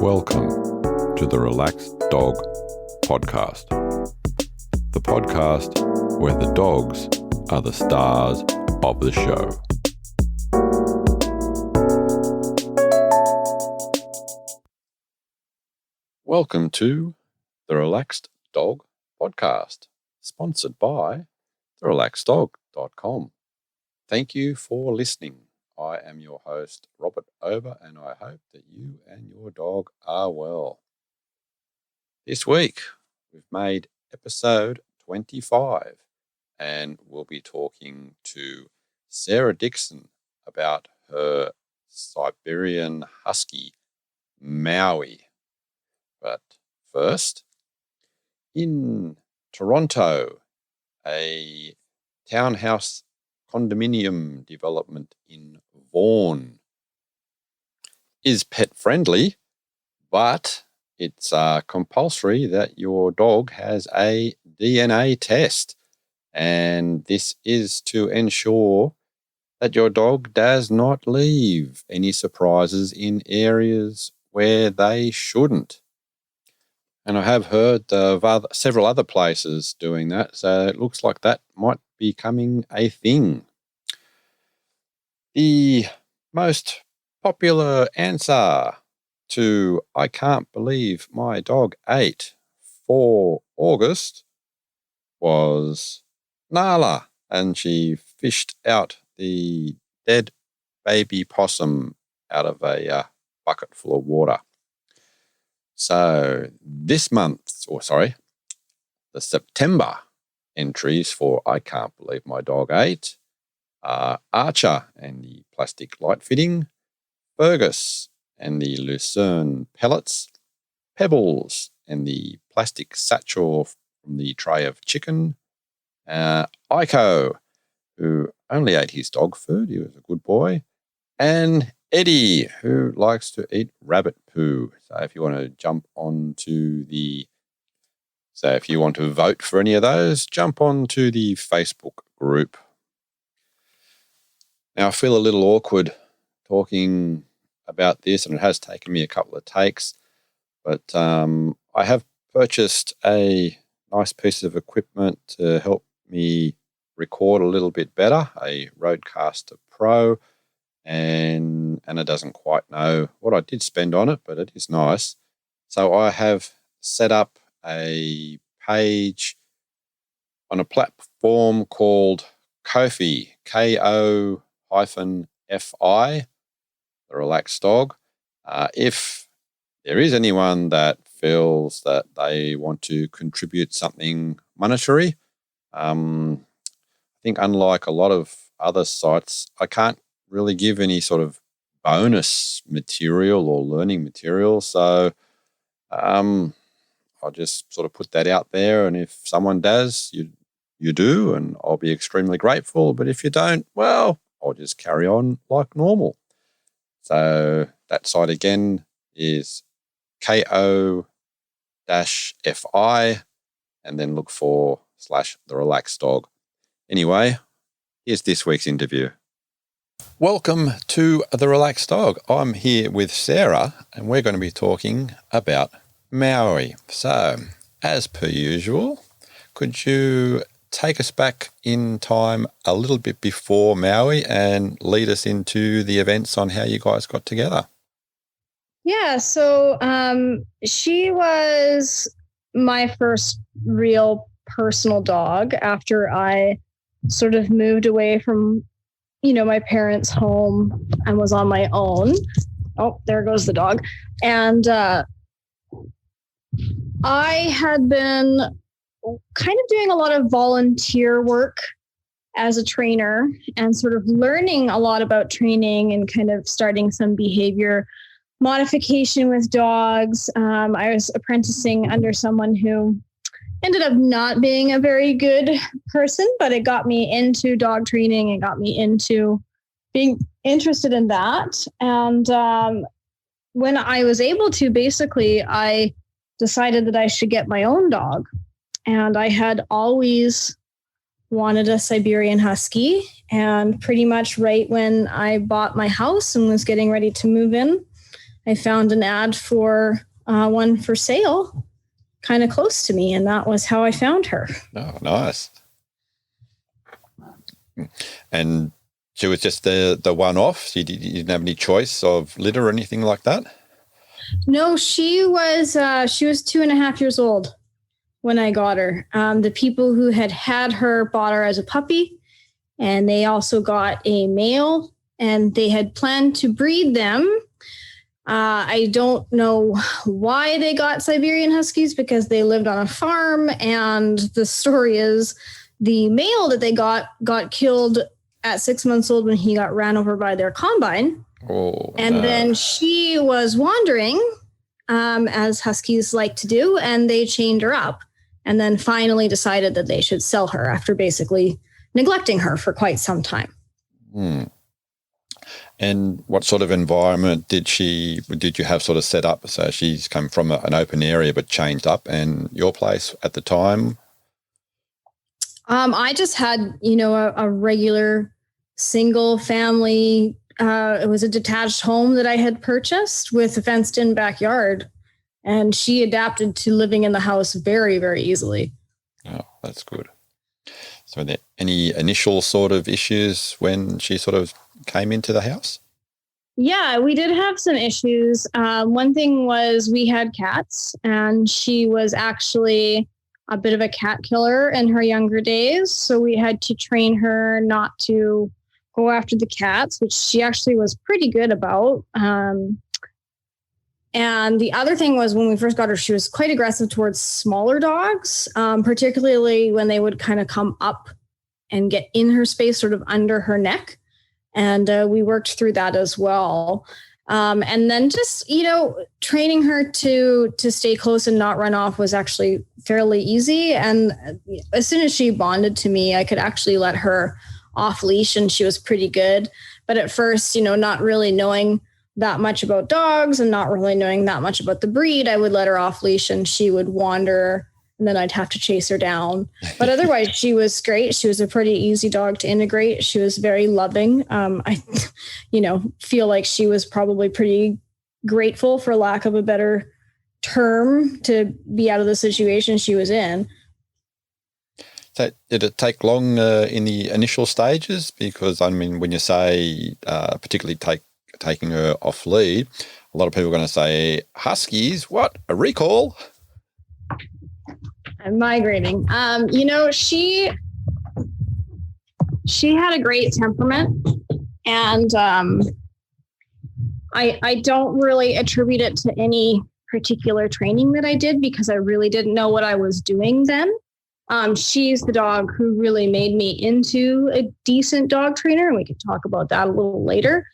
Welcome to the Relaxed Dog Podcast, the podcast where the dogs are the stars of the show. Welcome to the Relaxed Dog Podcast, sponsored by therelaxeddog.com. Thank you for listening. I am your host, Robert Ober, and I hope that you and your dog are well. This week, we've made episode 25, and we'll be talking to Sarah Dixon about her Siberian Husky Maui. But first, in Toronto, a townhouse condominium development in Vaughan is pet friendly, but it's compulsory that your dog has a DNA test. And this is to ensure that your dog does not leave any surprises in areas where they shouldn't. And I have heard of several other places doing that, so it looks like that might be becoming a thing. The most popular answer to I can't believe my dog ate for August was Nala, and she fished out the dead baby possum out of a bucket full of water. So this month, the September entries for I can't believe my dog ate are Archer and the plastic light fitting, Fergus and the Lucerne pellets, Pebbles and the plastic satchel from the tray of chicken, Iko, who only ate his dog food, he was a good boy, and Eddie, who likes to eat rabbit poo. So if you want to if you want to vote for any of those, jump onto the Facebook group. Now, I feel a little awkward talking about this, and it has taken me a couple of takes, but I have purchased a nice piece of equipment to help me record a little bit better, a Rodecaster Pro, and it doesn't quite know what I did spend on it, but it is nice. So I have set up a page on a platform called Ko-fi, Ko-fi, the Relaxed Dog. If there is anyone that feels that they want to contribute something monetary, I think unlike a lot of other sites, I can't really give any sort of bonus material or learning material. So I'll just sort of put that out there. And if someone does, you do, and I'll be extremely grateful. But if you don't, well, I'll just carry on like normal. So that site again is Ko-fi, and then look for /the Relaxed Dog. Anyway, here's this week's interview. Welcome to the Relaxed Dog. I'm here with Sarah, and we're going to be talking about Maui. So, as per usual, could you take us back in time a little bit before Maui and lead us into the events on how you guys got together? Yeah, so she was my first real personal dog after I sort of moved away from my parents' home and was on my own. Oh, there goes the dog. And I had been kind of doing a lot of volunteer work as a trainer and sort of learning a lot about training and kind of starting some behavior modification with dogs. I was apprenticing under someone who ended up not being a very good person, but it got me into dog training and got me into being interested in that. And when I was able to, basically, I decided that I should get my own dog. And I had always wanted a Siberian Husky. And pretty much right when I bought my house and was getting ready to move in, I found an ad for one for sale kind of close to me, and that was how I found her. Oh, nice. And she was just the one-off? You didn't have any choice of litter or anything like that? No, she was 2.5 years old when I got her. The people who had her bought her as a puppy, and they also got a male, and they had planned to breed them. I don't know why they got Siberian Huskies, because they lived on a farm, and the story is the male that they got killed at 6 months old when he got ran over by their combine. Oh, and then she was wandering, as Huskies like to do, and they chained her up, and then finally decided that they should sell her after basically neglecting her for quite some time. And what sort of environment did you have sort of set up? So she's come from an open area but changed up, and your place at the time? I just had, a regular single family. It was a detached home that I had purchased with a fenced in backyard, and she adapted to living in the house very, very easily. Oh, that's good. So were there any initial sort of issues when she sort of came into the house? Yeah, we did have some issues. One thing was we had cats, and she was actually a bit of a cat killer in her younger days. So we had to train her not to go after the cats, which she actually was pretty good about. And the other thing was, when we first got her, she was quite aggressive towards smaller dogs, particularly when they would kind of come up and get in her space, sort of under her neck. And we worked through that as well. And then just, training her to stay close and not run off was actually fairly easy. And as soon as she bonded to me, I could actually let her off leash, and she was pretty good. But at first, not really knowing that much about dogs and not really knowing that much about the breed, I would let her off leash and she would wander, and then I'd have to chase her down. But otherwise, she was great. She was a pretty easy dog to integrate. She was very loving. I feel like she was probably pretty grateful, for lack of a better term, to be out of the situation she was in. So did it take long in the initial stages? Because, when you say particularly taking her off lead, a lot of people are going to say, Huskies, what? A recall? I'm migrating. She had a great temperament, and I don't really attribute it to any particular training that I did, because I really didn't know what I was doing then. She's the dog who really made me into a decent dog trainer, and we could talk about that a little later.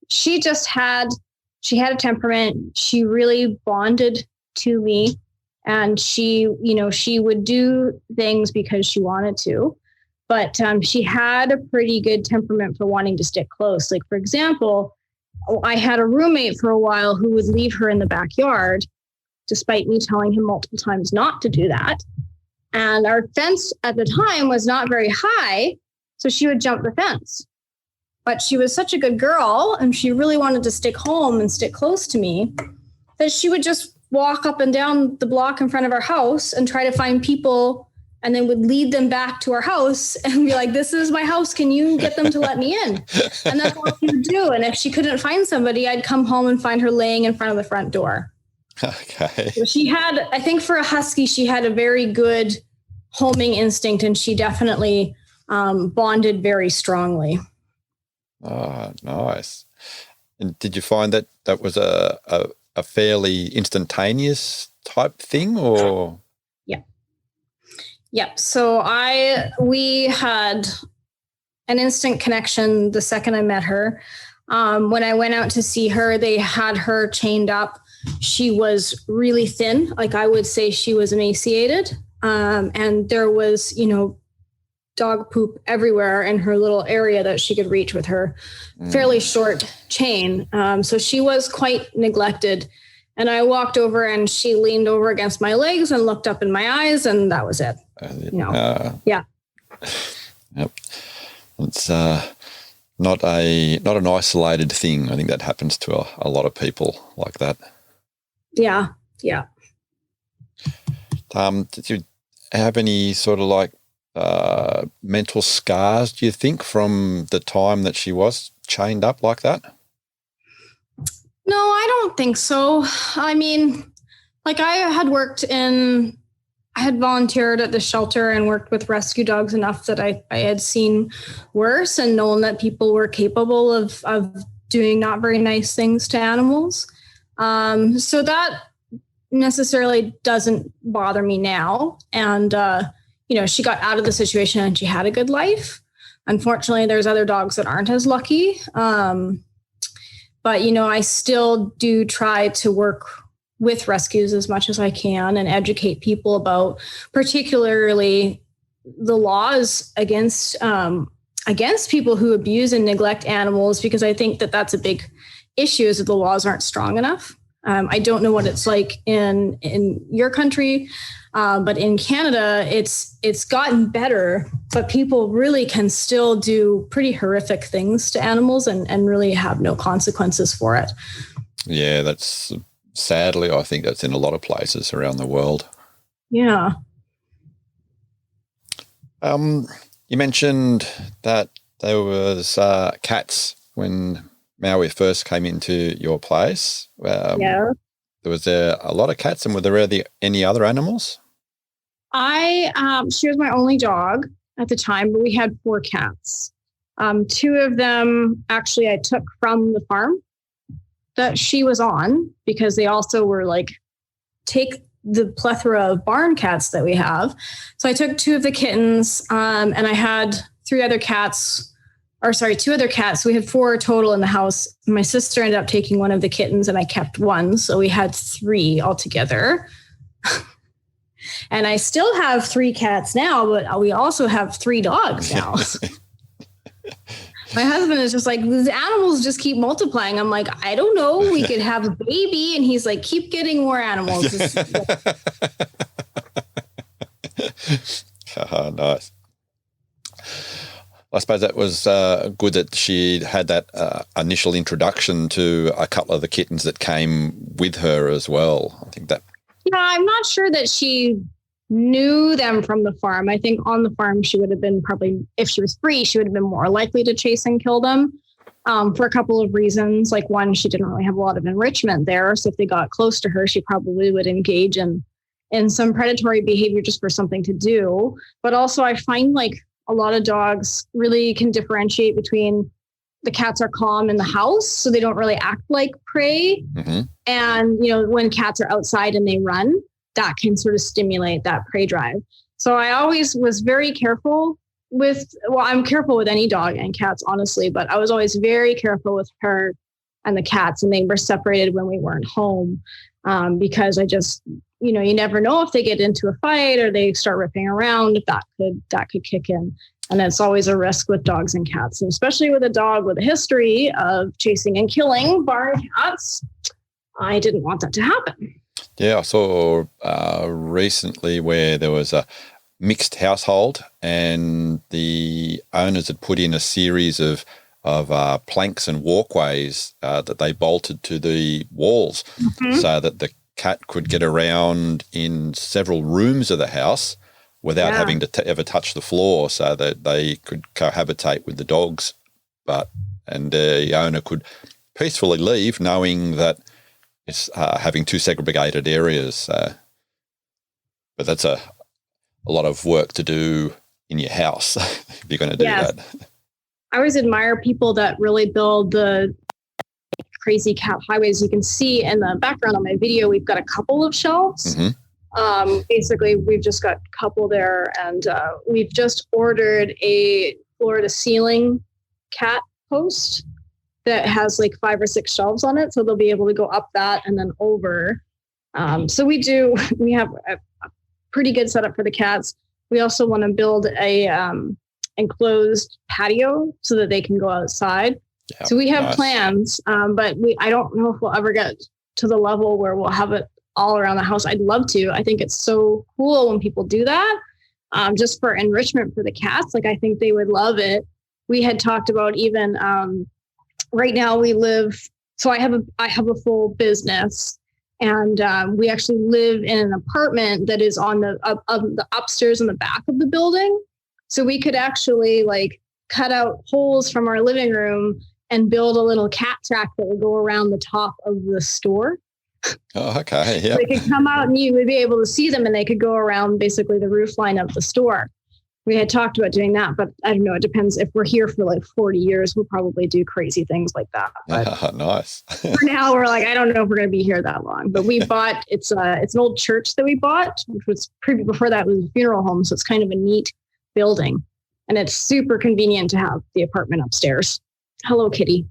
She had a temperament. She really bonded to me, and she would do things because she wanted to, but she had a pretty good temperament for wanting to stick close. Like, for example, I had a roommate for a while who would leave her in the backyard, despite me telling him multiple times not to do that. And our fence at the time was not very high, so she would jump the fence. But she was such a good girl, and she really wanted to stick home and stick close to me, that she would just walk up and down the block in front of our house and try to find people, and then would lead them back to our house and be like, this is my house. Can you get them to let me in? And that's all she would do. And if she couldn't find somebody, I'd come home and find her laying in front of the front door. Okay. So she had, I think for a husky, she had a very good homing instinct, and she definitely bonded very strongly. Oh, nice. And did you find that was a fairly instantaneous type thing, or? Yep. So we had an instant connection the second I met her. When I went out to see her, they had her chained up. She was really thin. Like, I would say she was emaciated. And there was, dog poop everywhere in her little area that she could reach with her fairly short chain. So she was quite neglected. And I walked over, and she leaned over against my legs and looked up in my eyes, and that was it. Yeah. Yeah. Yep. It's not an isolated thing. I think that happens to a lot of people like that. Yeah. Did you have any sort of like mental scars, do you think, from the time that she was chained up like that? No, I don't think so. I mean, like I had volunteered at the shelter and worked with rescue dogs enough that I had seen worse and known that people were capable of doing not very nice things to animals. So that necessarily doesn't bother me now. And, she got out of the situation and she had a good life. Unfortunately, there's other dogs that aren't as lucky. But, I still do try to work with rescues as much as I can and educate people about particularly the laws against people who abuse and neglect animals, because I think that that's a big issue, is that the laws aren't strong enough. I don't know what it's like in your country, but in Canada, it's gotten better, but people really can still do pretty horrific things to animals and really have no consequences for it. Yeah, that's sadly, I think that's in a lot of places around the world. Yeah. You mentioned that there was cats when Maui first came into your place. Yeah. Was there a lot of cats, and were there any other animals? She was my only dog at the time, but we had 4 cats. 2 of them actually I took from the farm that she was on, because they also were like, take the plethora of barn cats that we have. So I took 2 of the kittens, and I had 2 other cats. So we had 4 total in the house. My sister ended up taking one of the kittens and I kept 1. So we had 3 altogether. And I still have 3 cats now, but we also have 3 dogs now. My husband is just like, these animals just keep multiplying. I'm like, I don't know. We could have a baby. And he's like, keep getting more animals. Oh, nice. I suppose that was good that she had that initial introduction to a couple of the kittens that came with her as well. I think that. Yeah, I'm not sure that she knew them from the farm. I think on the farm she would have been probably, if she was free, she would have been more likely to chase and kill them for a couple of reasons. Like, one, she didn't really have a lot of enrichment there. So if they got close to her, she probably would engage in some predatory behavior just for something to do. But also I find like a lot of dogs really can differentiate between the cats are calm in the house, so they don't really act like prey. Mm-hmm. And, when cats are outside and they run, that can sort of stimulate that prey drive. So I always was very careful I'm careful with any dog and cats, honestly, but I was always very careful with her and the cats, and they were separated when we weren't home because I just, you never know if they get into a fight or they start ripping around, if that could kick in. And it's always a risk with dogs and cats, and especially with a dog with a history of chasing and killing barn cats. I didn't want that to happen. Yeah, I saw recently where there was a mixed household and the owners had put in a series of planks and walkways that they bolted to the walls, mm-hmm. so that the cat could get around in several rooms of the house without having to ever touch the floor, so that they could cohabitate with the dogs, and the owner could peacefully leave knowing that it's having 2 segregated areas. But that's a lot of work to do in your house if you're going to do that. I always admire people that really build the crazy cat highways. You can see in the background on my video, we've got a couple of shelves. Mm-hmm. Basically, we've just got a couple there, and we've just ordered a floor-to-ceiling cat post that has like 5 or 6 shelves on it, so they'll be able to go up that and then over. So we have a pretty good setup for the cats. We also want to build a enclosed patio so that they can go outside. Yeah, so we have plans, but I don't know if we'll ever get to the level where we'll have it all around the house. I'd love to. I think it's so cool when people do that, just for enrichment for the cats. Like, I think they would love it. we had talked about even right now we live. So I have a full business, and we actually live in an apartment that is on the upstairs in the back of the building. So we could actually like cut out holes from our living room and build a little cat track that would go around the top of the store. Oh, okay. Yeah. They could come out and you would be able to see them, and they could go around basically the roof line of the store. We had talked about doing that, but I don't know. It depends. If we're here for like 40 years, we'll probably do crazy things like that. But nice. for now, we're like, I don't know if we're going to be here that long. But we bought, it's an old church that we bought, which was before that was a funeral home. So it's kind of a neat building. And it's super convenient to have the apartment upstairs. Hello, Kitty.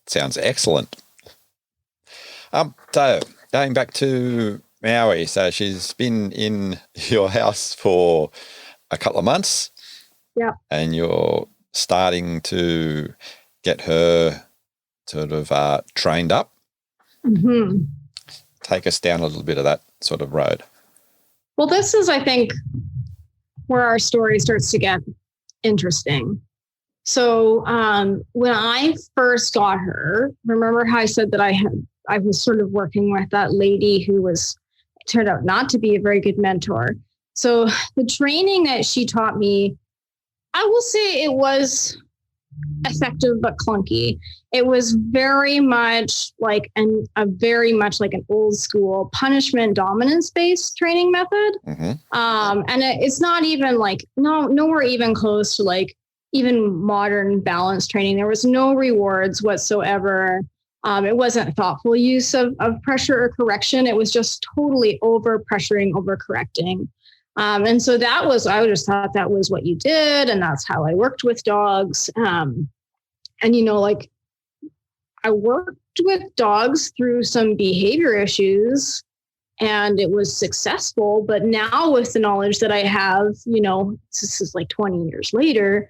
Sounds excellent. So going back to Maui, so she's been in your house for a couple of months. Yeah. And you're starting to get her sort of trained up. Mm-hmm. Take us down a little bit of that sort of road. Well, this is, I think, where our story starts to get interesting. So when I first got her, remember how I said that I was sort of working with that lady who turned out not to be a very good mentor. So the training that she taught me, I will say it was effective but clunky. It was very much like an old school punishment dominance based training method. Mm-hmm. And it's not even like nowhere even close to like even modern balance training. There was no rewards whatsoever. It wasn't thoughtful use of pressure or correction. It was just totally over pressuring, over correcting. And so I just thought that was what you did. And that's how I worked with dogs. And, like I worked with dogs through some behavior issues and it was successful. But now with the knowledge that I have, this is like 20 years later,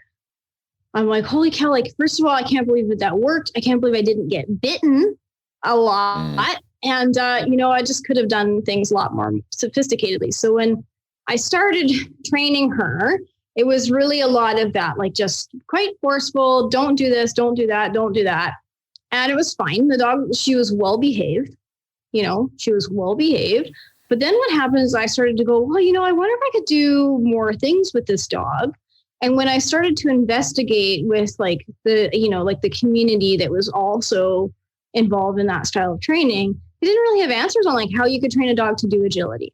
I'm like, holy cow, like, first of all, I can't believe that worked. I can't believe I didn't get bitten a lot. And, I just could have done things a lot more sophisticatedly. So when I started training her, it was really a lot of that, like just quite forceful. Don't do this, don't do that, don't do that. And it was fine. The dog, she was well behaved, she was well behaved. But then what happened is I started to go, well, I wonder if I could do more things with this dog. And when I started to investigate with like the community that was also involved in that style of training, they didn't really have answers on like how you could train a dog to do agility.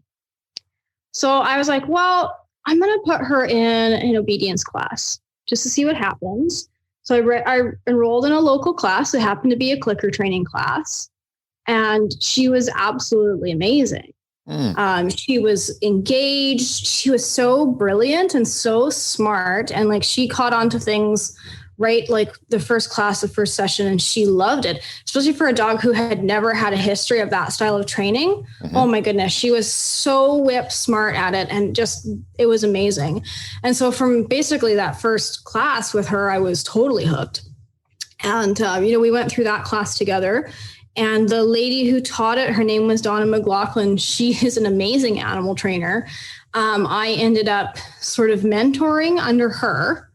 So I was like, well, I'm going to put her in an obedience class just to see what happens. So I enrolled in a local class. It happened to be a clicker training class. And she was absolutely amazing. She was engaged. She was so brilliant and so smart. And like she caught on to things right, like the first class, the first session, and she loved it, especially for a dog who had never had a history of that style of training. Mm-hmm. Oh my goodness. She was so whip smart at it and just, it was amazing. And so from basically that first class with her, I was totally hooked. And, we went through that class together. And the lady who taught it, her name was Donna McLaughlin. She is an amazing animal trainer. I ended up sort of mentoring under her,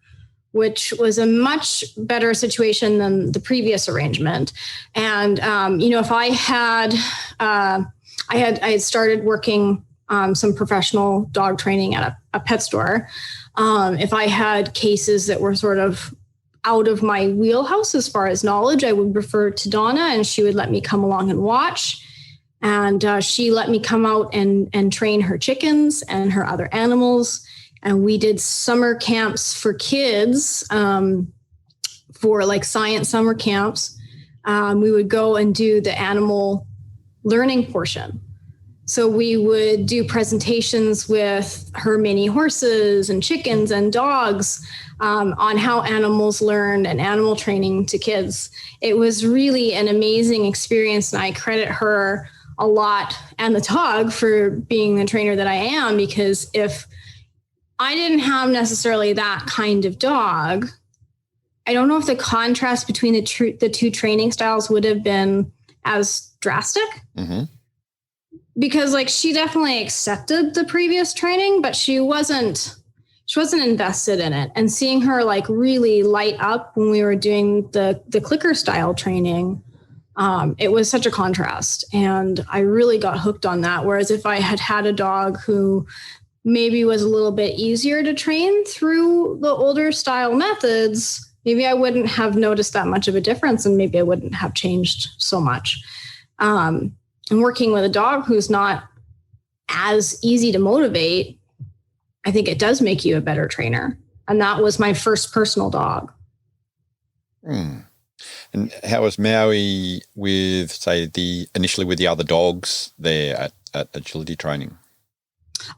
which was a much better situation than the previous arrangement. And, if I had started working some professional dog training at a pet store. If I had cases that were sort of out of my wheelhouse as far as knowledge, I would refer to Donna and she would let me come along and watch. And she let me come out and train her chickens and her other animals. And we did summer camps for kids, for like science summer camps. We would go and do the animal learning portion. So we would do presentations with her mini horses and chickens and dogs on how animals learn and animal training to kids. It was really an amazing experience. And I credit her a lot and the dog for being the trainer that I am, because if I didn't have necessarily that kind of dog, I don't know if the contrast between the two training styles would have been as drastic. Mm-hmm. Because like she definitely accepted the previous training, but she she wasn't invested in it. And seeing her like really light up when we were doing the clicker style training, it was such a contrast. And I really got hooked on that. Whereas if I had had a dog who maybe was a little bit easier to train through the older style methods, maybe I wouldn't have noticed that much of a difference, and maybe I wouldn't have changed so much. And working with a dog who's not as easy to motivate, I think it does make you a better trainer. And that was my first personal dog. And how was Maui with, say, initially with the other dogs there at agility training?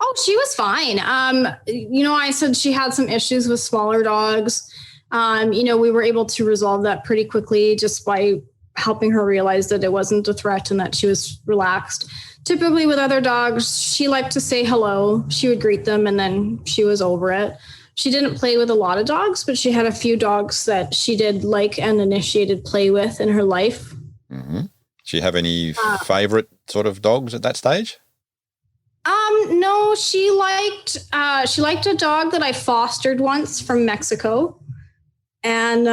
Oh, she was fine. I said she had some issues with smaller dogs. We were able to resolve that pretty quickly just by helping her realize that it wasn't a threat and that she was relaxed. Typically with other dogs, she liked to say hello. She would greet them and then she was over it. She didn't play with a lot of dogs, but she had a few dogs that she did like and initiated play with in her life. Mm-hmm. Do you have any favorite sort of dogs at that stage? No, she liked a dog that I fostered once from Mexico. And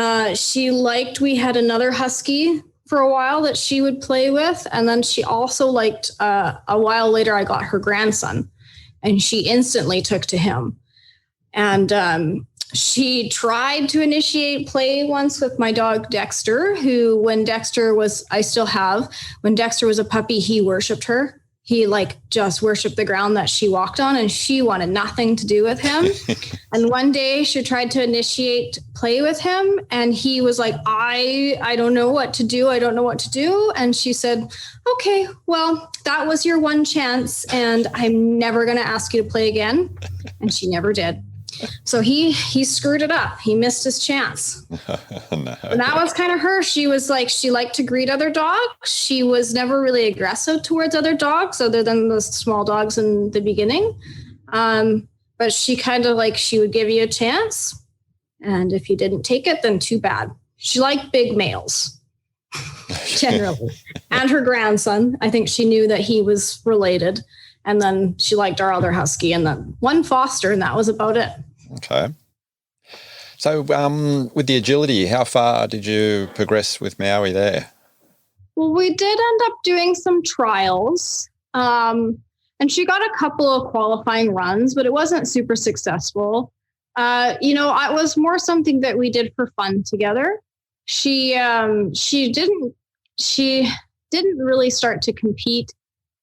we had another husky for a while that she would play with. And then she also liked, a while later, I got her grandson, and she instantly took to him. And she tried to initiate play once with my dog Dexter, who when Dexter was a puppy, he worshiped her. He just worshiped the ground that she walked on, and she wanted nothing to do with him. And one day she tried to initiate play with him, and he was like, I don't know what to do. I don't know what to do. And she said, okay, well, that was your one chance, and I'm never going to ask you to play again. And she never did. So he screwed it up. He missed his chance. No. And that was kind of her. She was like, she liked to greet other dogs. She was never really aggressive towards other dogs other than the small dogs in the beginning. But she kind of she would give you a chance. And if you didn't take it, then too bad. She liked big males generally. And her grandson, I think she knew that he was related. And then she liked our other husky and then one foster, and that was about it. Okay. So with the agility, how far did you progress with Maui there? Well, we did end up doing some trials. And she got a couple of qualifying runs, but it wasn't super successful. It was more something that we did for fun together. She didn't really start to compete,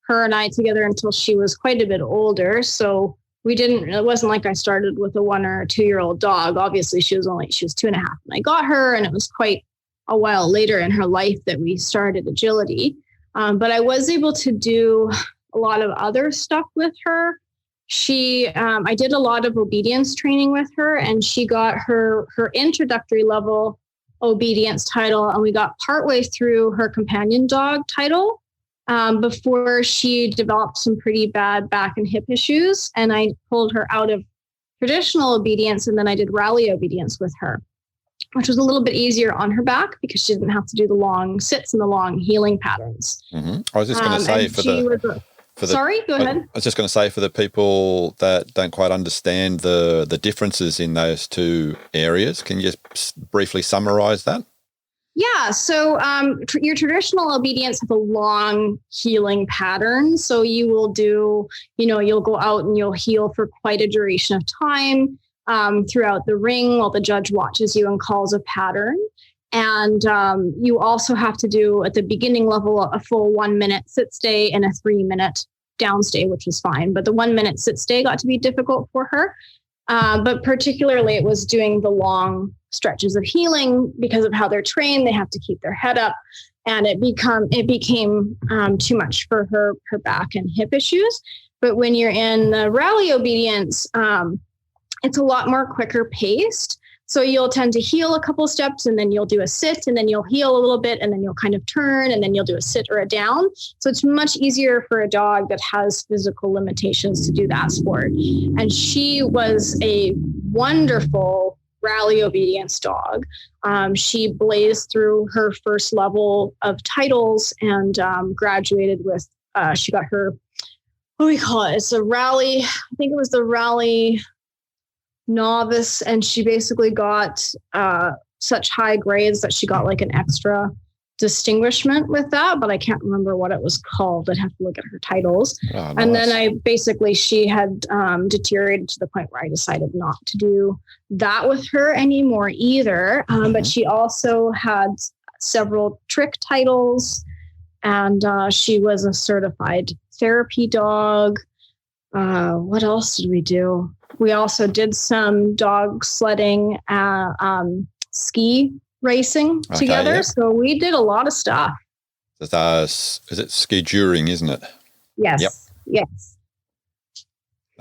her and I together, until she was quite a bit older. So it wasn't like I started with a 1 or 2 year old dog. Obviously she was 2.5 when I got her. And it was quite a while later in her life that we started agility. But I was able to do a lot of other stuff with her. I did a lot of obedience training with her, and she got her introductory level obedience title. And we got partway through her companion dog title before she developed some pretty bad back and hip issues. And I pulled her out of traditional obedience, and then I did rally obedience with her, which was a little bit easier on her back because she didn't have to do the long sits and the long healing patterns. Mm-hmm. I was just going to say sorry, go ahead. I was just going to say, for the people that don't quite understand the differences in those two areas, can you just briefly summarize that? Yeah. So your traditional obedience has a long healing pattern. So you will do, you'll go out and you'll heal for quite a duration of time throughout the ring while the judge watches you and calls a pattern. And you also have to do at the beginning level a full 1 minute sit stay and a 3 minute down stay, which was fine. But the 1 minute sit stay got to be difficult for her. But particularly it was doing the long stretches of healing because of how they're trained. They have to keep their head up, and it became too much for her back and hip issues. But when you're in the rally obedience, it's a lot more quicker paced. So you'll tend to heal a couple steps, and then you'll do a sit, and then you'll heal a little bit, and then you'll kind of turn, and then you'll do a sit or a down. So it's much easier for a dog that has physical limitations to do that sport. And she was a wonderful rally obedience dog. She blazed through her first level of titles and graduated with, she got her, what do we call it? It's a rally. I think it was the rally novice, and she basically got such high grades that she got like an extra distinguishment with that, but I can't remember what it was called. I'd have to look at her titles. Oh, nice. And then she had deteriorated to the point where I decided not to do that with her anymore either. But she also had several trick titles, and she was a certified therapy dog. What else did we do? We also did some dog sledding, ski racing together. So we did a lot of stuff. Is it ski touring, isn't it? Yes. Yep. Yes.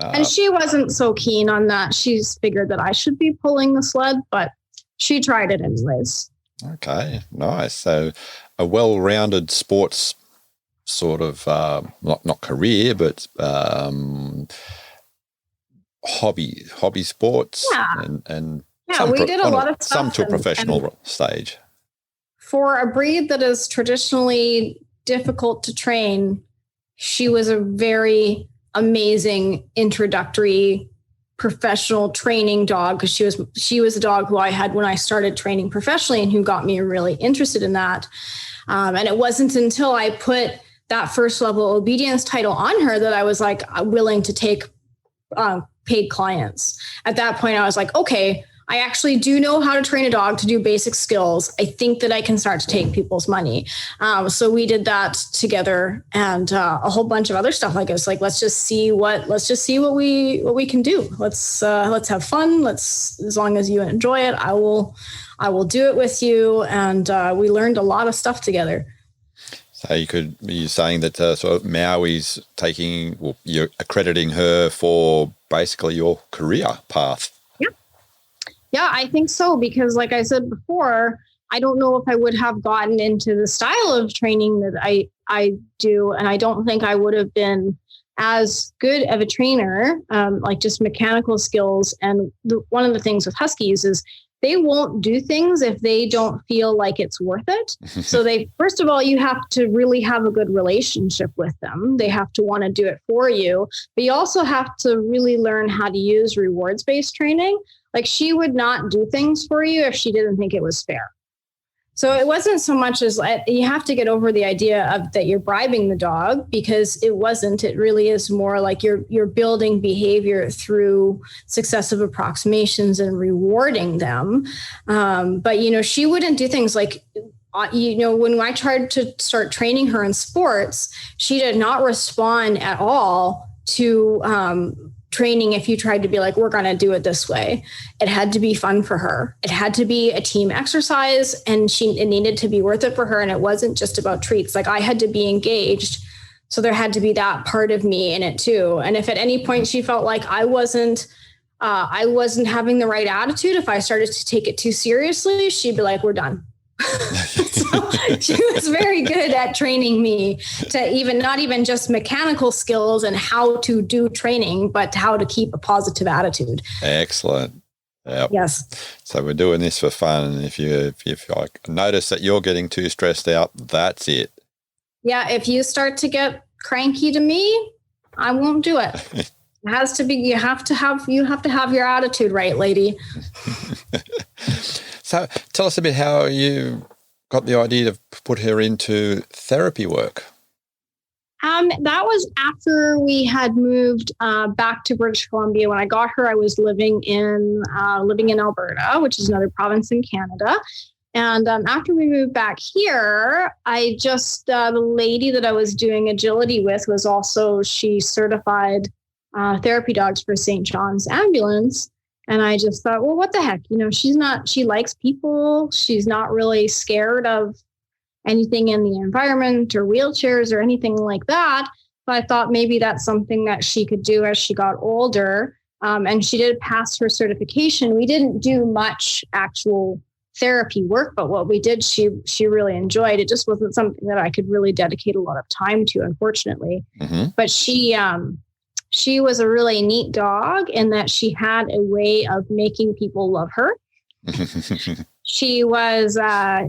And she wasn't so keen on that. She's figured that I should be pulling the sled, but she tried it anyways. Okay, nice. So a well-rounded sports sort of, not career, but hobby sports. Yeah. And yeah, we did a lot of stuff. Some to a professional stage. For a breed that is traditionally difficult to train, she was a very amazing introductory professional training dog, because she was a dog who I had when I started training professionally and who got me really interested in that. And it wasn't until I put that first level obedience title on her that I was like willing to take paid clients. At that point, I was like, okay, I actually do know how to train a dog to do basic skills. I think that I can start to take people's money. So we did that together, and a whole bunch of other stuff. Like, it's like, let's just see what we can do. Let's have fun. As long as you enjoy it, I will do it with you. And we learned a lot of stuff together. So you're saying that sort of Maui's you're accrediting her for basically your career path. Yeah, I think so, because like I said before, I don't know if I would have gotten into the style of training that I do, and I don't think I would have been as good of a trainer, like just mechanical skills. And one of the things with Huskies is they won't do things if they don't feel like it's worth it. So first of all, you have to really have a good relationship with them. They have to want to do it for you, but you also have to really learn how to use rewards-based training. Like, she would not do things for you if she didn't think it was fair. So it wasn't so much as you have to get over the idea of that you're bribing the dog, because it wasn't. It really is more like you're building behavior through successive approximations and rewarding them. But, she wouldn't do things like, when I tried to start training her in sports, she did not respond at all to training if you tried to be like, we're going to do it this way. It had to be fun for her. It had to be a team exercise, and it needed to be worth it for her. And it wasn't just about treats. Like, I had to be engaged. So there had to be that part of me in it too. And if at any point she felt like I wasn't having the right attitude, if I started to take it too seriously, she'd be like, we're done. So she was very good at training me to not even just mechanical skills and how to do training, but how to keep a positive attitude. Excellent. Yep. Yes. So we're doing this for fun. And if you notice that you're getting too stressed out, that's it. Yeah. If you start to get cranky to me, I won't do it. It has to be, you have to have your attitude right, lady. So tell us a bit how you got the idea to put her into therapy work. That was after we had moved back to British Columbia. When I got her, I was living in Alberta, which is another province in Canada. And after we moved back here, the lady that I was doing agility with was also, she certified therapy dogs for St. John's Ambulance. And I just thought, well, what the heck? She likes people. She's not really scared of anything in the environment or wheelchairs or anything like that. But I thought maybe that's something that she could do as she got older. And she did pass her certification. We didn't do much actual therapy work, but what we did, she really enjoyed. It just wasn't something that I could really dedicate a lot of time to, unfortunately. Mm-hmm. But she was a really neat dog in that she had a way of making people love her. She was, I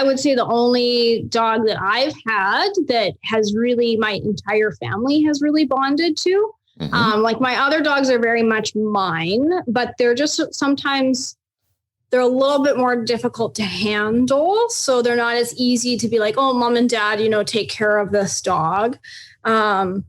would say, the only dog that I've had that has really, my entire family has really bonded to. Like my other dogs are very much mine, but they're just sometimes they're a little bit more difficult to handle. So they're not as easy to be like, oh, mom and dad, take care of this dog. So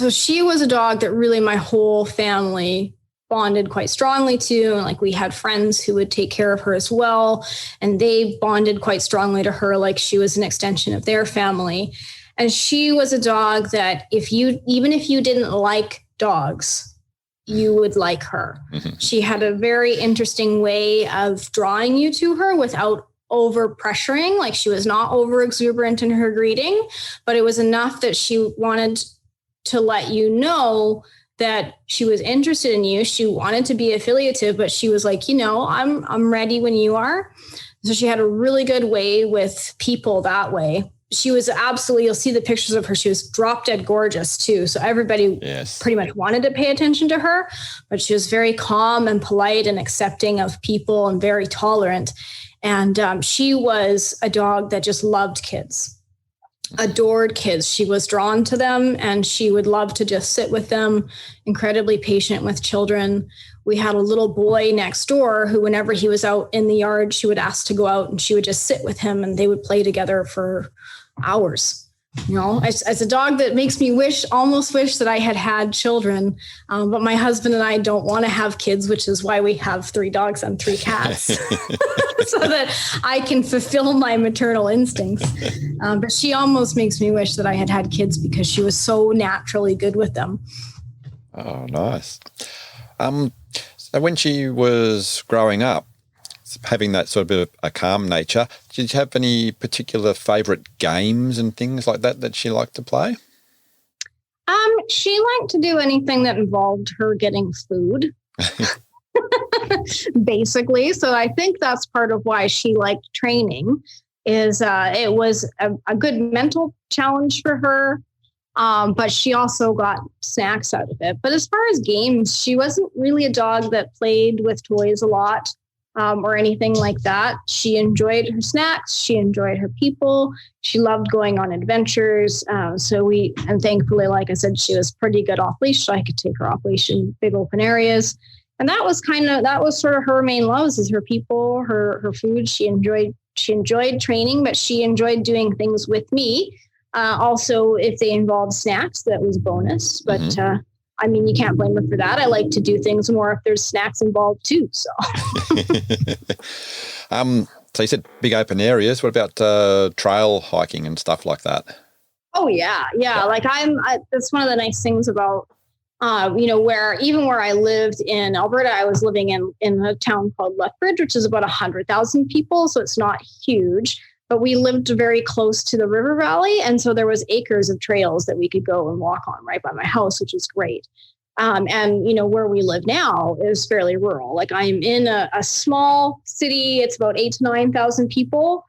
she was a dog that really my whole family bonded quite strongly to. And like we had friends who would take care of her as well. And they bonded quite strongly to her, like she was an extension of their family. And she was a dog that even if you didn't like dogs, you would like her. She had a very interesting way of drawing you to her without over pressuring. Like she was not over exuberant in her greeting, but it was enough that she wanted to let you know that she was interested in you. She wanted to be affiliative, but she was like, I'm ready when you are. So she had a really good way with people that way. She was absolutely, you'll see the pictures of her. She was drop dead gorgeous too. So everybody pretty much wanted to pay attention to her, but she was very calm and polite and accepting of people and very tolerant. And she was a dog that just loved kids, adored kids. She was drawn to them and she would love to just sit with them, incredibly patient with children. We had a little boy next door who, whenever he was out in the yard, she would ask to go out and she would just sit with him and they would play together for hours. As a dog that makes me almost wish that I had children. But my husband and I don't want to have kids, which is why we have 3 dogs and 3 cats so that I can fulfill my maternal instincts. But she almost makes me wish that I had kids because she was so naturally good with them. Oh, nice. So when she was growing up, having that sort of bit of a calm nature, did you have any particular favourite games and things like that she liked to play? She liked to do anything that involved her getting food, basically. So I think that's part of why she liked training is it was a good mental challenge for her. But she also got snacks out of it. But as far as games, she wasn't really a dog that played with toys a lot. Or anything like that. She enjoyed her snacks. She enjoyed her people. She loved going on adventures. And thankfully, like I said, she was pretty good off leash, so I could take her off leash in big open areas. And that was sort of her main loves is her people, her food. She enjoyed training, but she enjoyed doing things with me. Also, if they involved snacks, that was a bonus. But you can't blame her for that. I like to do things more if there's snacks involved too. So, so you said big open areas. What about trail hiking and stuff like that? Oh yeah. Like that's one of the nice things about, where I lived in Alberta, I was living in a town called Lethbridge, which is about 100,000 people. So it's not huge. But we lived very close to the river valley. And so there was acres of trails that we could go and walk on right by my house, which is great. Where we live now is fairly rural. Like I'm in a small city. It's about 8,000 to 9,000 people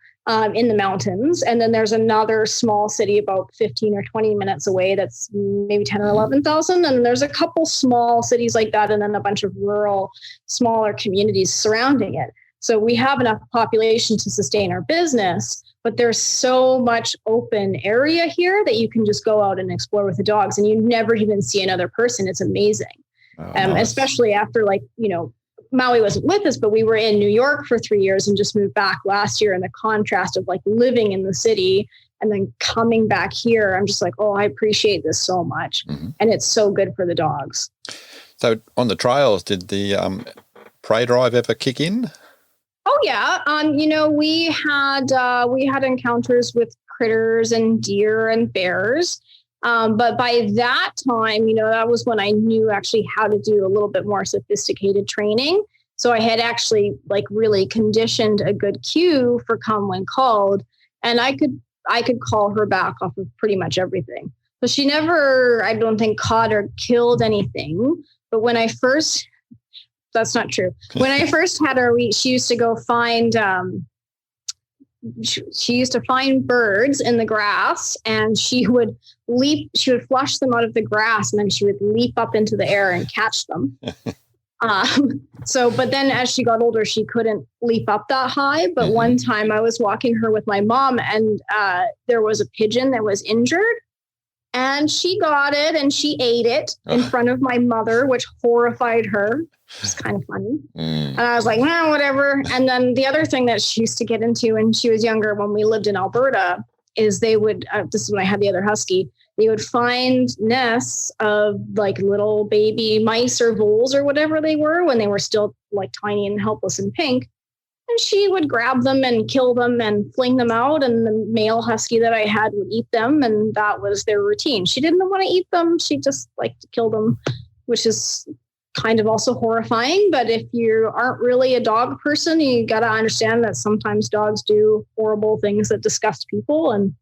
in the mountains. And then there's another small city about 15 or 20 minutes away. That's maybe 10 or 11,000. And there's a couple small cities like that. And then a bunch of rural, smaller communities surrounding it. So we have enough population to sustain our business, but there's so much open area here that you can just go out and explore with the dogs and you never even see another person. It's amazing. Nice. Especially after Maui wasn't with us, but we were in New York for 3 years and just moved back last year. And the contrast of living in the city and then coming back here, I'm just like, oh, I appreciate this so much. And it's so good for the dogs. So on the trails, did the prey drive ever kick in? Oh yeah. We had encounters with critters and deer and bears. But by that time, that was when I knew actually how to do a little bit more sophisticated training. So I had actually really conditioned a good cue for come when called, and I could call her back off of pretty much everything. So she never, I don't think, caught or killed anything. But that's not true. When I first had her, she used to go find, she used to find birds in the grass and she would flush them out of the grass and then she would leap up into the air and catch them. But then as she got older, she couldn't leap up that high. But one time I was walking her with my mom and there was a pigeon that was injured. And she got it and she ate it in front of my mother, which horrified her. It's kind of funny. And I was like, no, whatever. And then the other thing that she used to get into when she was younger, when we lived in Alberta, is they would, this is when I had the other husky, they would find nests of like little baby mice or voles or whatever they were when they were still like tiny and helpless and pink. And she would grab them and kill them and fling them out. And the male husky that I had would eat them. And that was their routine. She didn't want to eat them. She just liked to kill them, which is kind of also horrifying. But if you aren't really a dog person, you got to understand that sometimes dogs do horrible things that disgust people. And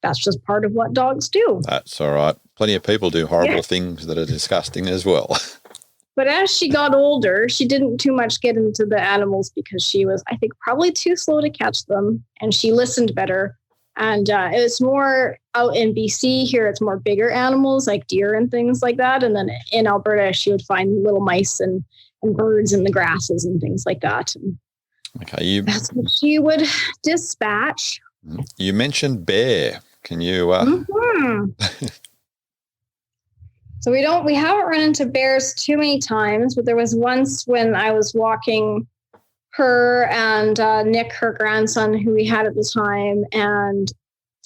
that's just part of what dogs do. That's all right. Plenty of people do horrible things that are disgusting as well. But as she got older, she didn't too much get into the animals because she was, I think, probably too slow to catch them. And she listened better. And it was more out in BC here. It's more bigger animals like deer and things like that. And then in Alberta, she would find little mice and birds in the grasses and things like that. And okay. That's what she would dispatch. You mentioned bear. Can you? So we haven't run into bears too many times, but there was once when I was walking her and Nick, her grandson, who we had at the time. And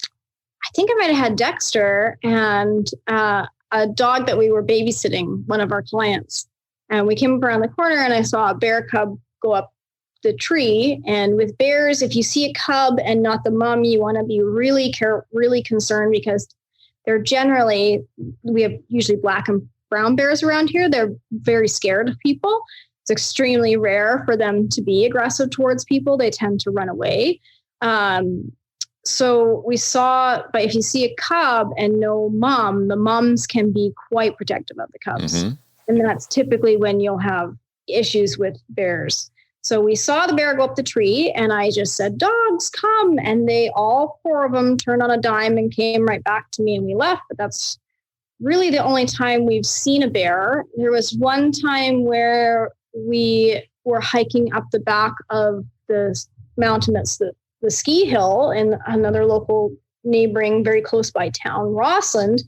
I think I might have had Dexter and a dog that we were babysitting, one of our clients. And we came up around the corner and I saw a bear cub go up the tree. And with bears, if you see a cub and not the mom, you want to be really concerned because they're generally, we have usually black and brown bears around here. They're very scared of people. It's extremely rare for them to be aggressive towards people. They tend to run away. So we saw, but if you see a cub and no mom, the moms can be quite protective of the cubs. Mm-hmm. And that's typically when you'll have issues with bears. So we saw the bear go up the tree and I just said, dogs, come. And they, all four of them turned on a dime and came right back to me and we left. But that's really the only time we've seen a bear. There was one time where we were hiking up the back of the mountain that's the ski hill in another local neighboring, very close by town, Rossland.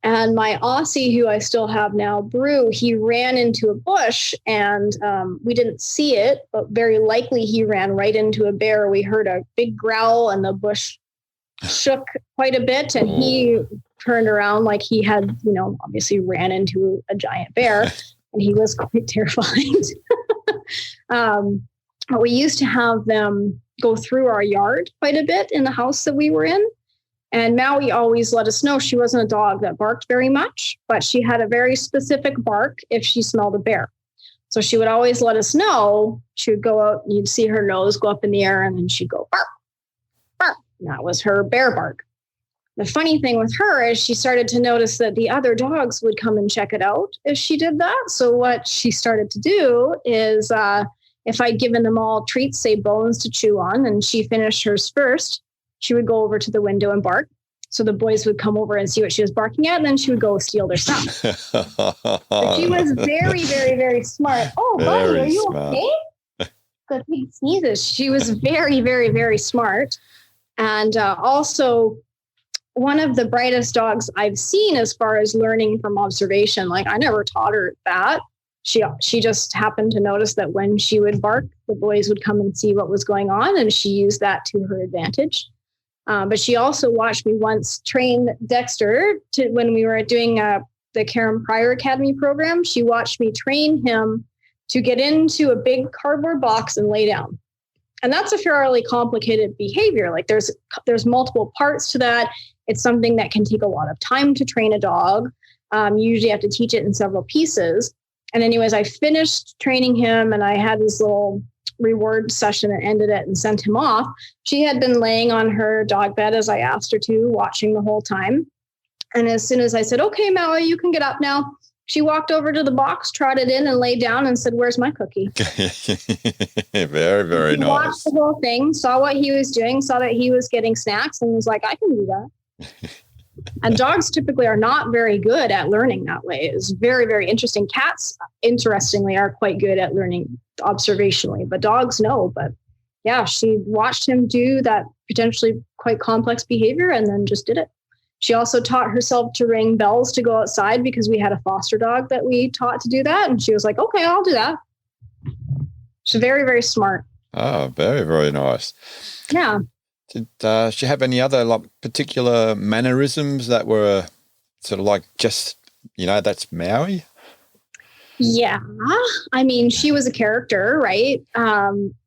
And my Aussie, who I still have now, Brew, he ran into a bush and we didn't see it, but very likely he ran right into a bear. We heard a big growl and the bush shook quite a bit. And he turned around like he had, obviously ran into a giant bear and he was quite terrified. But we used to have them go through our yard quite a bit in the house that we were in. And Maui always let us know she wasn't a dog that barked very much, but she had a very specific bark if she smelled a bear. So she would always let us know. She would go out and you'd see her nose go up in the air and then she'd go bark, bark. And that was her bear bark. The funny thing with her is she started to notice that the other dogs would come and check it out if she did that. So what she started to do is if I'd given them all treats, say bones to chew on, and she finished hers first, she would go over to the window and bark. So the boys would come over and see what she was barking at, and then she would go steal their stuff. But she was very, very, very smart. Oh, buddy, are you okay? Good big sneezes. She was very, very, very smart. And also one of the brightest dogs I've seen as far as learning from observation. Like I never taught her that. She just happened to notice that when she would bark, the boys would come and see what was going on, and she used that to her advantage. But she also watched me once train Dexter when we were doing the Karen Pryor Academy program. She watched me train him to get into a big cardboard box and lay down. And that's a fairly complicated behavior. Like there's multiple parts to that. It's something that can take a lot of time to train a dog. You usually have to teach it in several pieces. And anyways, I finished training him and I had this little reward session and ended it and sent him off. She had been laying on her dog bed as I asked her to, watching the whole time. And as soon as I said, okay, Maui, you can get up now, she walked over to the box, trotted in and laid down and said, where's my cookie? Very, very nice. Watched the whole thing, saw what he was doing, saw that he was getting snacks and was like, I can do that. And dogs typically are not very good at learning that way. It's very, very interesting. Cats, interestingly, are quite good at learning observationally, but dogs no. But yeah, she watched him do that potentially quite complex behavior and then just did it. She also taught herself to ring bells to go outside because we had a foster dog that we taught to do that. And she was like, okay, I'll do that. She's very, very smart. Oh, very, very nice. Yeah. Did she have any other like particular mannerisms that were sort of like just, that's Maui? Yeah. I mean, she was a character, right?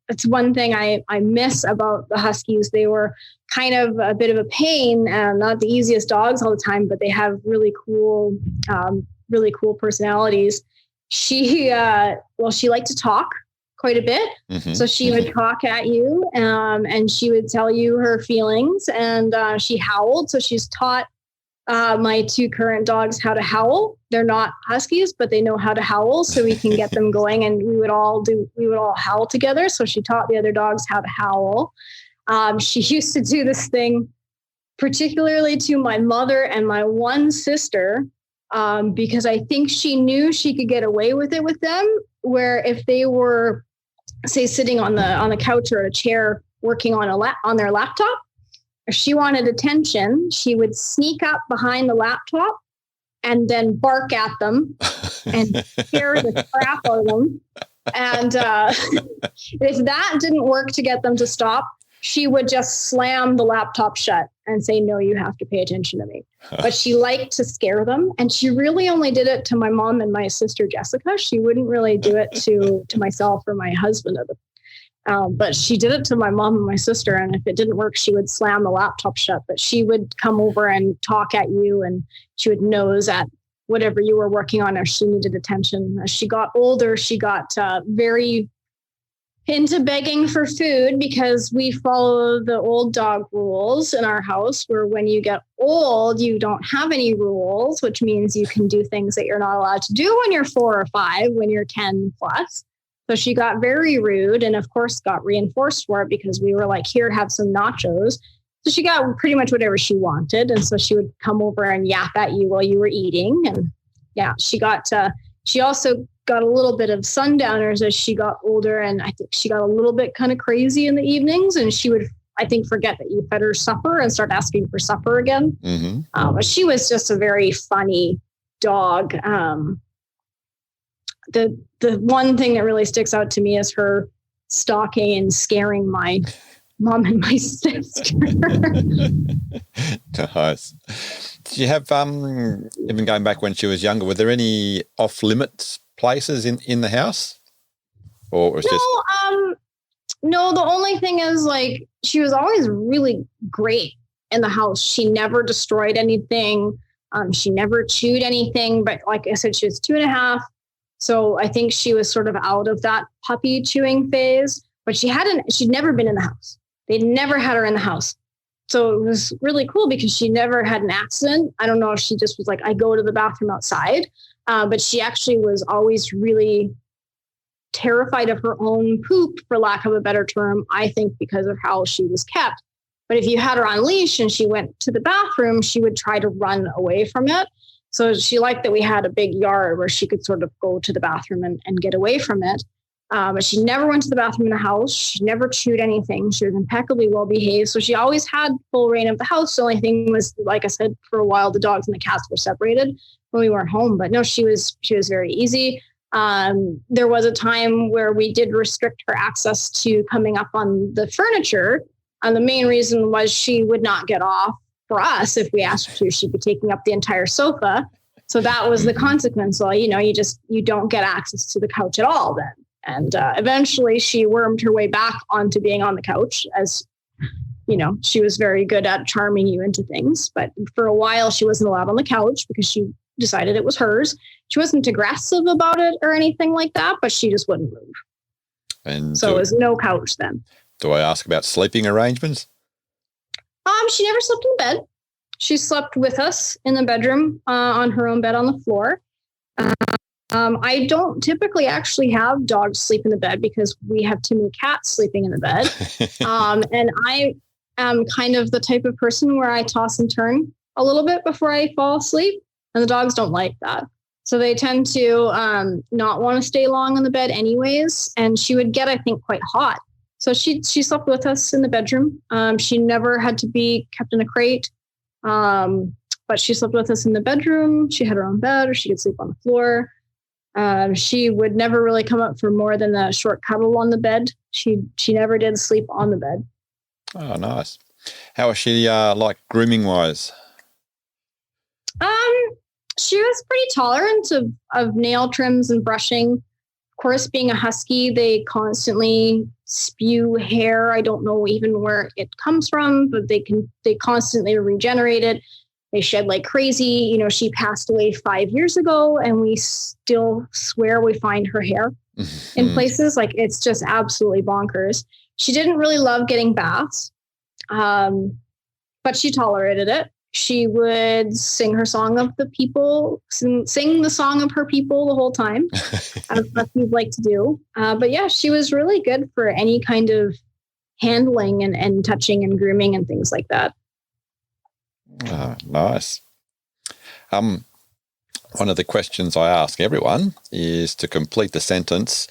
It's one thing I miss about the Huskies. They were kind of a bit of a pain and not the easiest dogs all the time, but they have really cool personalities. She liked to talk quite a bit. Mm-hmm. So she would talk at you and she would tell you her feelings, and she howled. So she's taught my two current dogs how to howl. They're not Huskies, but they know how to howl, so we can get them going, and we would all howl together. So she taught the other dogs how to howl. She used to do this thing, particularly to my mother and my one sister, because I think she knew she could get away with it with them, where if they were, say, sitting on the couch or a chair working on their laptop, if she wanted attention, she would sneak up behind the laptop and then bark at them and scare the crap out of them. And if that didn't work to get them to stop, she would just slam the laptop shut and say, no, you have to pay attention to me. But she liked to scare them. And she really only did it to my mom and my sister, Jessica. She wouldn't really do it to myself or my husband. But she did it to my mom and my sister. And if it didn't work, she would slam the laptop shut. But she would come over and talk at you, and she would nose at whatever you were working on if she needed attention. As she got older, she got very into begging for food, because we follow the old dog rules in our house, where when you get old, you don't have any rules, which means you can do things that you're not allowed to do when you're 4 or 5, when you're 10 plus. So she got very rude, and of course got reinforced for it, because we were like, here, have some nachos. So she got pretty much whatever she wanted. And so she would come over and yap at you while you were eating. And yeah, she also got a little bit of sundowners as she got older. And I think she got a little bit kind of crazy in the evenings, and she would, I think, forget that you fed her supper and start asking for supper again. Mm-hmm. But she was just a very funny dog. The one thing that really sticks out to me is her stalking and scaring my mom and my sister. Nice. Did you have, even going back when she was younger, were there any off-limits places in the house? Or was No, the only thing is, like, she was always really great in the house. She never destroyed anything. She never chewed anything. But like I said, she was 2.5. So I think she was sort of out of that puppy chewing phase, but she'd never been in the house. They'd never had her in the house. So it was really cool because she never had an accident. I don't know if she just was like, I go to the bathroom outside. But she actually was always really terrified of her own poop, for lack of a better term, I think because of how she was kept. But if you had her on leash and she went to the bathroom, she would try to run away from it. So she liked that we had a big yard where she could sort of go to the bathroom and get away from it. But she never went to the bathroom in the house. She never chewed anything. She was impeccably well behaved. So she always had full reign of the house. The only thing was, like I said, for a while, the dogs and the cats were separated when we weren't home. But no, she was very easy. There was a time where we did restrict her access to coming up on the furniture. And the main reason was she would not get off. For us, if we asked her to, she'd be taking up the entire sofa. So that was the consequence. So, you don't get access to the couch at all then. And eventually she wormed her way back onto being on the couch, as, she was very good at charming you into things. But for a while, she wasn't allowed on the couch because she decided it was hers. She wasn't aggressive about it or anything like that, but she just wouldn't move. And so it was no couch then. Do I ask about sleeping arrangements? She never slept in bed. She slept with us in the bedroom on her own bed on the floor. I don't typically actually have dogs sleep in the bed because we have too many cats sleeping in the bed. And I am kind of the type of person where I toss and turn a little bit before I fall asleep. And the dogs don't like that. So they tend to not want to stay long in the bed anyways. And she would get, I think, quite hot. So she slept with us in the bedroom. She never had to be kept in a crate. but she slept with us in the bedroom. She had her own bed, or she could sleep on the floor. She would never really come up for more than a short cuddle on the bed. She never did sleep on the bed. Oh, nice. How was she like grooming wise? She was pretty tolerant of nail trims and brushing. Of course, being a husky, they constantly spew hair. I don't know even where it comes from, but they constantly regenerate it. They shed like crazy. You know, she passed away 5 years ago, and we still swear we find her hair in places. Like, it's just absolutely bonkers. She didn't really love getting baths, but she tolerated it. She would sing her song of the people, sing the song of her people the whole time, as we'd like to do. But yeah, she was really good for any kind of handling and touching and grooming and things like that. Oh, nice. One of the questions I ask everyone is to complete the sentence,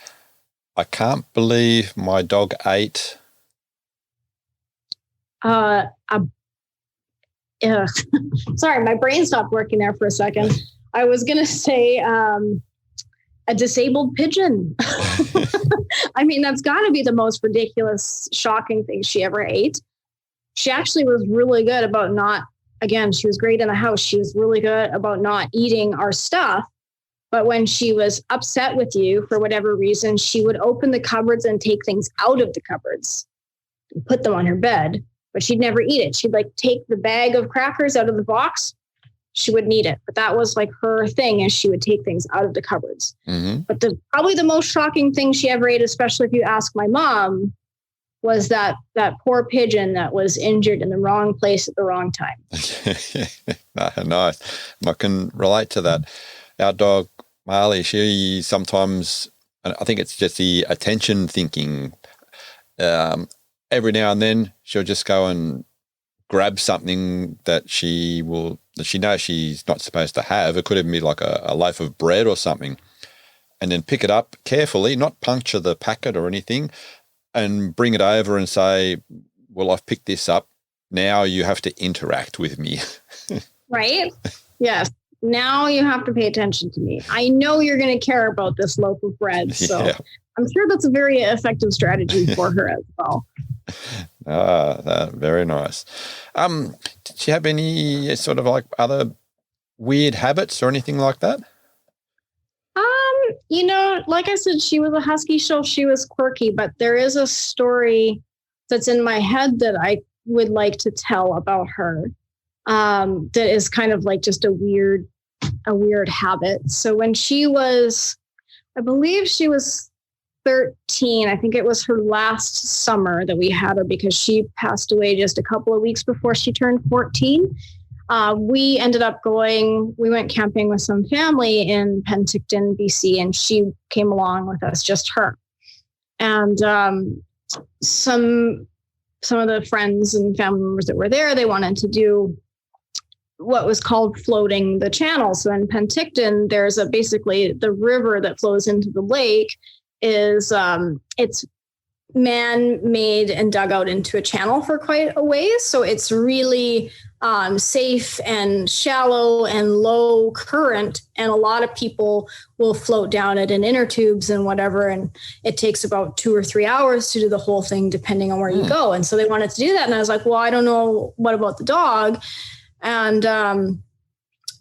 I can't believe my dog ate. Sorry, my brain stopped working there for a second. I was going to say a disabled pigeon. I mean, that's got to be the most ridiculous, shocking thing she ever ate. She actually was really good about not, again, she was great in the house. She was really good about not eating our stuff. But when she was upset with you for whatever reason, she would open the cupboards and take things out of the cupboards and put them on her bed. But she'd never eat it. She'd like take the bag of crackers out of the box. She wouldn't eat it. But that was like her thing, is she would take things out of the cupboards. Mm-hmm. But probably the most shocking thing she ever ate, especially if you ask my mom, was that poor pigeon that was injured in the wrong place at the wrong time. Nice. I can relate to that. Our dog, Marley, she sometimes, I think it's just the attention thinking, every now and then she'll just go and grab something that she knows she's not supposed to have. It could even be like a loaf of bread or something, and then pick it up carefully, not puncture the packet or anything, and bring it over and say, well, I've picked this up. Now you have to interact with me. Right? Yes. Now you have to pay attention to me. I know you're going to care about this loaf of bread. So yeah. I'm sure that's a very effective strategy for her as well. Very nice. Did she have any sort of like other weird habits or anything like that? You know, like I said, she was a husky, so she was quirky, but there is a story that's in my head that I would like to tell about her. That is kind of like just a weird habit. So when she was, I believe she was 13, I think it was her last summer that we had her, because she passed away just a couple of weeks before she turned 14. We ended up we went camping with some family in Penticton, BC, and she came along with us, just her. And some of the friends and family members that were there, they wanted to do what was called floating the channel. So in Penticton, there's basically the river that flows into the lake is it's man-made and dug out into a channel for quite a ways. So it's really safe and shallow and low current. And a lot of people will float down it in inner tubes and whatever. And it takes about 2 or 3 hours to do the whole thing, depending on where you go. And so they wanted to do that. And I was like, well, I don't know. What about the dog? And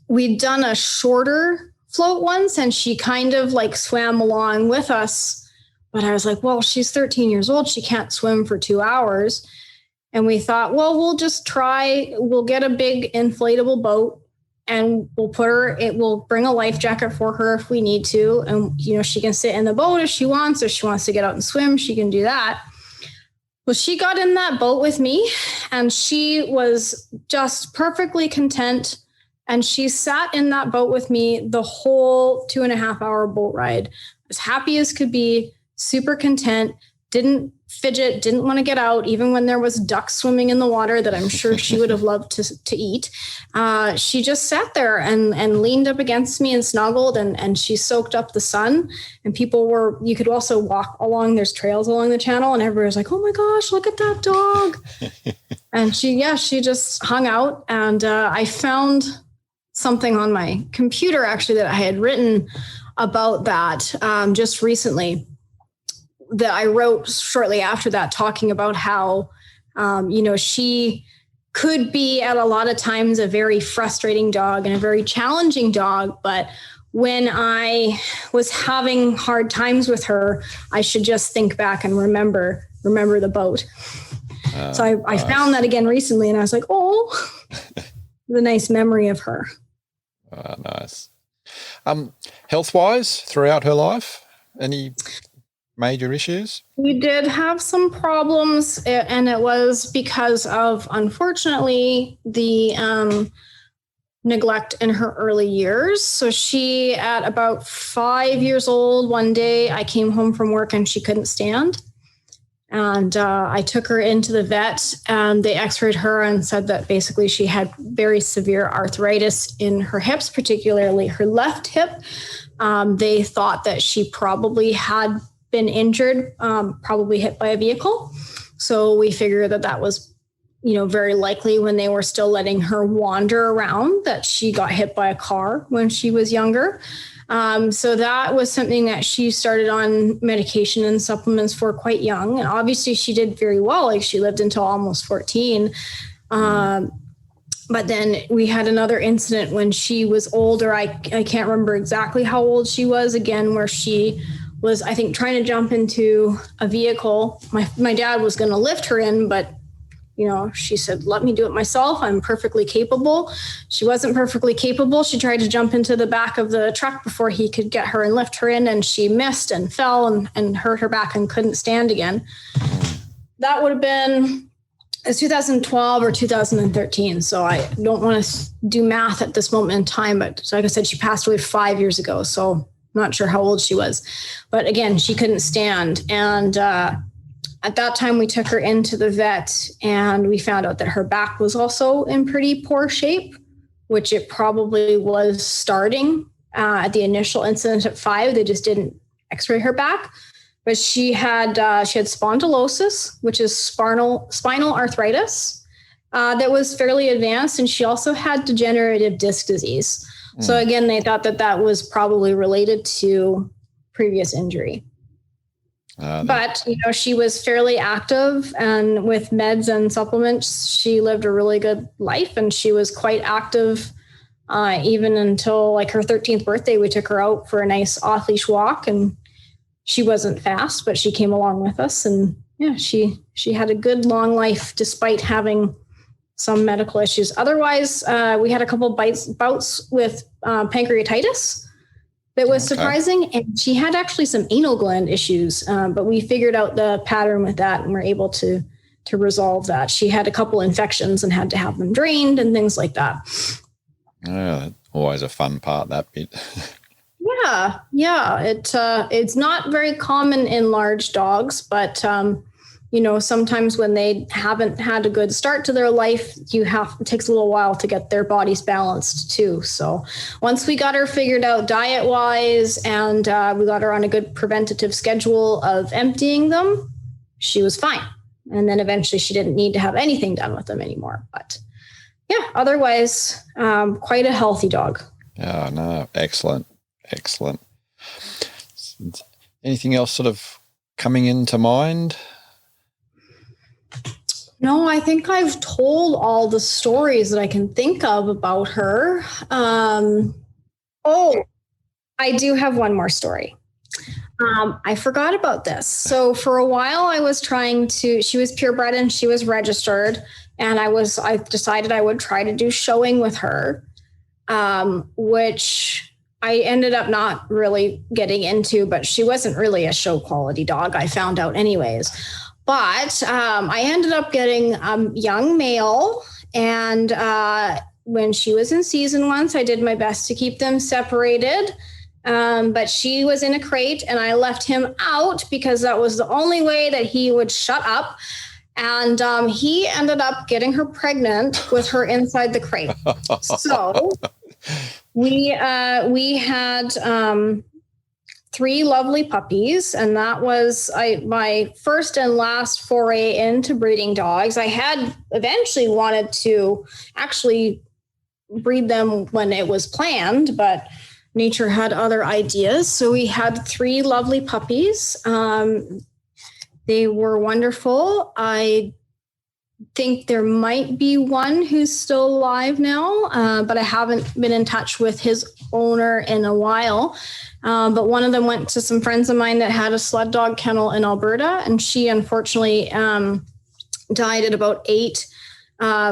we'd done a shorter float once, and she kind of like swam along with us. But I was like, well, she's 13 years old. She can't swim for 2 hours. And we thought, well, we'll just try. We'll get a big inflatable boat, and we'll bring a life jacket for her if we need to. And, you know, she can sit in the boat if she wants. If she wants to get out and swim, she can do that. Well, she got in that boat with me, and she was just perfectly content. And she sat in that boat with me the whole 2.5-hour boat ride, as happy as could be, super content, didn't fidget, didn't want to get out, even when there was ducks swimming in the water that I'm sure she would have loved to eat. She just sat there and leaned up against me and snuggled, and she soaked up the sun. And you could also walk along, there's trails along the channel, and everybody was like, oh my gosh, look at that dog. And she just hung out. And I found something on my computer actually that I had written about that just recently, that I wrote shortly after that, talking about how, she could be at a lot of times a very frustrating dog and a very challenging dog. But when I was having hard times with her, I should just think back and remember the boat. So I found that again recently, and I was like, oh, the nice memory of her. Nice. Health-wise, throughout her life, any major issues? We did have some problems, and it was because of, unfortunately, the neglect in her early years. So she, at about 5 years old, one day I came home from work and she couldn't stand. And I took her into the vet, and they x-rayed her and said that basically she had very severe arthritis in her hips, particularly her left hip. They thought that she probably had been injured, probably hit by a vehicle. So we figured that was, very likely, when they were still letting her wander around, that she got hit by a car when she was younger. So that was something that she started on medication and supplements for quite young. And obviously she did very well. Like, she lived until almost 14. But then we had another incident when she was older. I can't remember exactly how old she was, again, where she was, I think, trying to jump into a vehicle. My dad was going to lift her in, but she said, let me do it myself. I'm perfectly capable. She wasn't perfectly capable. She tried to jump into the back of the truck before he could get her and lift her in, and she missed and fell and hurt her back and couldn't stand again. That would have been 2012 or 2013. So I don't want to do math at this moment in time, but like I said, she passed away 5 years ago. So I'm not sure how old she was, but again, she couldn't stand. And, at that time, we took her into the vet, and we found out that her back was also in pretty poor shape, which it probably was starting at the initial incident at 5. They just didn't x-ray her back. But she had spondylosis, which is spinal arthritis, that was fairly advanced. And she also had degenerative disc disease. So again, they thought that was probably related to previous injury. But, she was fairly active, and with meds and supplements, she lived a really good life, and she was quite active even until like her 13th birthday. We took her out for a nice off-leash walk, and she wasn't fast, but she came along with us. And yeah, she had a good long life despite having some medical issues. Otherwise, we had a couple bouts with pancreatitis. That was surprising. And she had actually some anal gland issues, but we figured out the pattern with that, and we're able to resolve that. She had a couple infections and had to have them drained and things like that. Yeah, always a fun part, that bit. Yeah. It's not very common in large dogs, but sometimes when they haven't had a good start to their life, it takes a little while to get their bodies balanced too. So once we got her figured out diet wise, and we got her on a good preventative schedule of emptying them, she was fine. And then eventually she didn't need to have anything done with them anymore. But yeah, otherwise, quite a healthy dog. Oh, no. Excellent. Anything else sort of coming into mind? No, I think I've told all the stories that I can think of about her. I do have one more story. I forgot about this. So for a while I was she was purebred and she was registered, and I decided I would try to do showing with her, which I ended up not really getting into, but she wasn't really a show quality dog, I found out anyways. But I ended up getting a young male, and when she was in season once, I did my best to keep them separated. But she was in a crate, and I left him out because that was the only way that he would shut up. And he ended up getting her pregnant with her inside the crate. So we had 3 lovely puppies, and that was my first and last foray into breeding dogs. I had eventually wanted to actually breed them when it was planned, but nature had other ideas. So we had 3 lovely puppies. They were wonderful. I think there might be one who's still alive now, but I haven't been in touch with his owner in a while. But one of them went to some friends of mine that had a sled dog kennel in Alberta, and she unfortunately died at about 8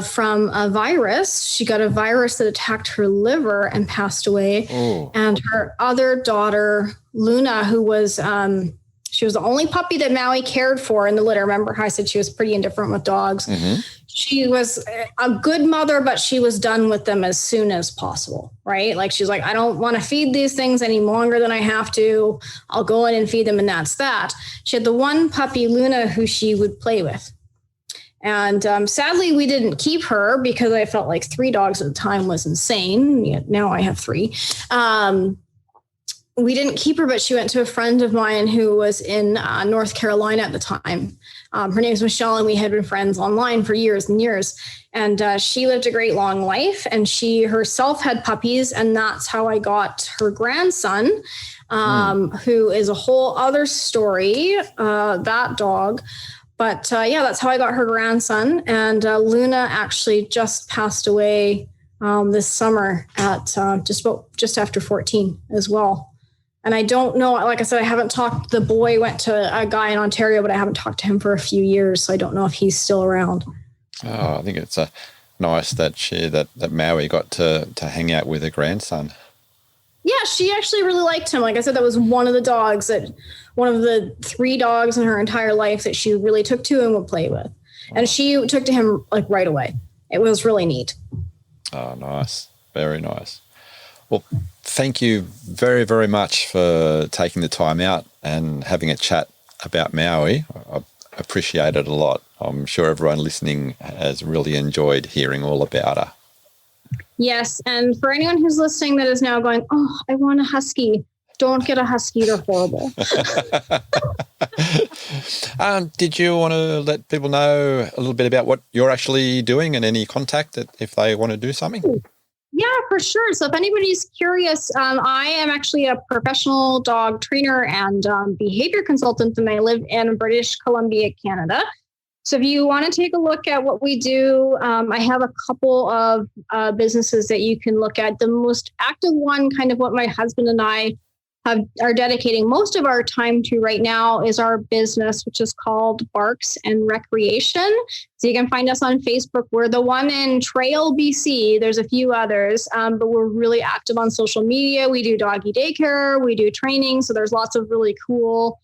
from a virus. She got a virus that attacked her liver and passed away. Oh. And her other daughter, Luna, who was she was the only puppy that Maui cared for in the litter. Remember how I said she was pretty indifferent with dogs? Mm-hmm. She was a good mother, but she was done with them as soon as possible, right? Like she's like, I don't want to feed these things any longer than I have to. I'll go in and feed them, and that's that. She had the one puppy, Luna, who she would play with. And sadly, we didn't keep her because I felt like 3 dogs at the time was insane. Yet now I have 3. We didn't keep her, but she went to a friend of mine who was in North Carolina at the time. Her name is Michelle, and we had been friends online for years and years. And she lived a great long life, and she herself had puppies. And that's how I got her grandson, who is a whole other story, that dog. But that's how I got her grandson. And Luna actually just passed away this summer at just after 14 as well. And I don't know, like I said, I haven't talked. The boy went to a guy in Ontario, but I haven't talked to him for a few years. So I don't know if he's still around. Oh, I think it's nice that that Maui got to hang out with her grandson. Yeah, she actually really liked him. Like I said, that was one of the 3 dogs in her entire life that she really took to and would play with. And she took to him like right away. It was really neat. Oh, nice. Very nice. Well, thank you very, very much for taking the time out and having a chat about Maui. I appreciate it a lot. I'm sure everyone listening has really enjoyed hearing all about her. Yes, and for anyone who's listening that is now going, oh, I want a husky, don't get a husky, they're horrible. Did you want to let people know a little bit about what you're actually doing and any contact that if they want to do something? Yeah, for sure. So if anybody's curious, I am actually a professional dog trainer and behavior consultant, and I live in British Columbia, Canada. So if you want to take a look at what we do, I have a couple of businesses that you can look at. The most active one, kind of what my husband and I are dedicating most of our time to right now, is our business, which is called Barks and Recreation. So you can find us on Facebook. We're the one in Trail, BC. There's a few others, but we're really active on social media. We do doggy daycare. We do training. So there's lots of really cool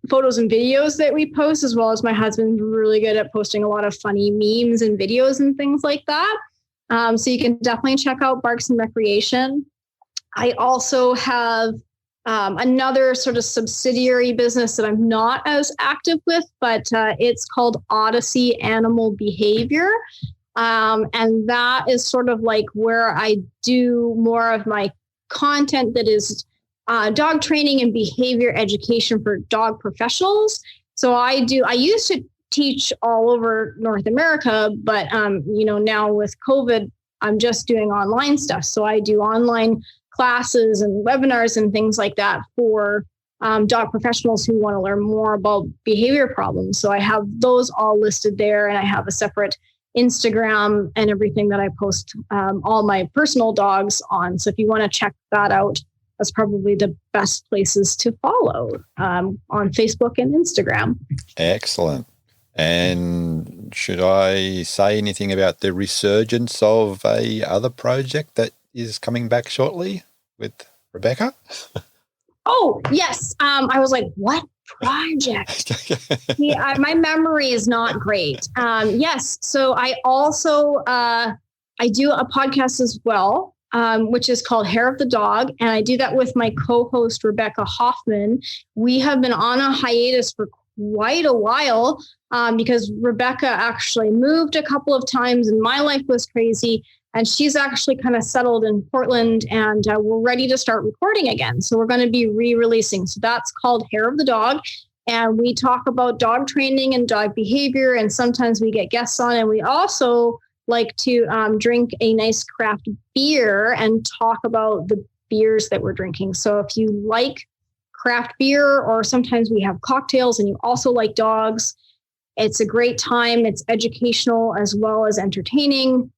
photos and videos that we post, as well as my husband's really good at posting a lot of funny memes and videos and things like that. So you can definitely check out Barks and Recreation. I also have another sort of subsidiary business that I'm not as active with, but it's called Odyssey Animal Behavior. And that is sort of like where I do more of my content that is dog training and behavior education for dog professionals. So I used to teach all over North America, but now with COVID, I'm just doing online stuff. So I do online classes and webinars and things like that for dog professionals who want to learn more about behavior problems. So I have those all listed there, and I have a separate Instagram and everything that I post all my personal dogs on. So if you want to check that out, that's probably the best places to follow on Facebook and Instagram. Excellent. And should I say anything about the resurgence of a other project that is coming back shortly with Rebecca? Oh, yes. I was like, what project? My memory is not great. Yes. So I also, I do a podcast as well, which is called Hair of the Dog. And I do that with my co-host, Rebecca Hoffman. We have been on a hiatus for quite a while because Rebecca actually moved a couple of times and my life was crazy. And she's actually kind of settled in Portland, and we're ready to start recording again. So we're going to be re-releasing. So that's called Hair of the Dog. And we talk about dog training and dog behavior. And sometimes we get guests on, and we also like to drink a nice craft beer and talk about the beers that we're drinking. So if you like craft beer, or sometimes we have cocktails and you also like dogs, it's a great time. It's educational as well as entertaining.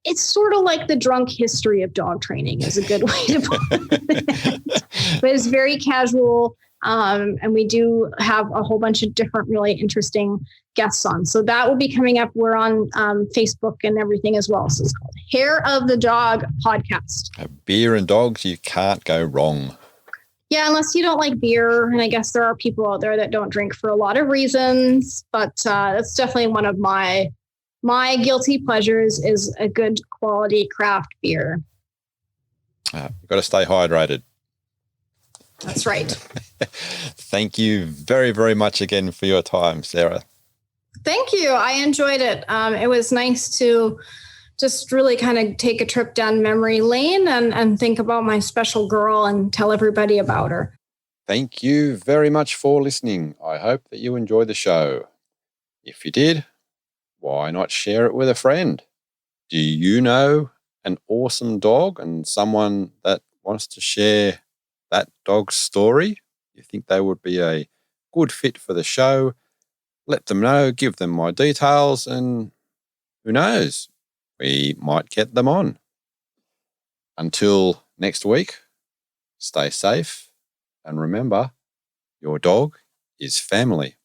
It's sort of like the drunk history of dog training is a good way to put it. But it's very casual. And we do have a whole bunch of different really interesting guests on. So that will be coming up. We're on Facebook and everything as well. So it's called Hair of the Dog Podcast. Beer and dogs, you can't go wrong. Yeah, unless you don't like beer. And I guess there are people out there that don't drink for a lot of reasons. But that's definitely one of my guilty pleasures is a good quality craft beer. You've got to stay hydrated. That's right. Thank you very, very much again for your time, Sarah. Thank you. I enjoyed it. It was nice to just really kind of take a trip down memory lane and think about my special girl and tell everybody about her. Thank you very much for listening. I hope that you enjoyed the show. If you did, why not share it with a friend? Do you know an awesome dog and someone that wants to share that dog's story? You think they would be a good fit for the show? Let them know, give them my details, and who knows, we might get them on. Until next week, stay safe and remember, your dog is family.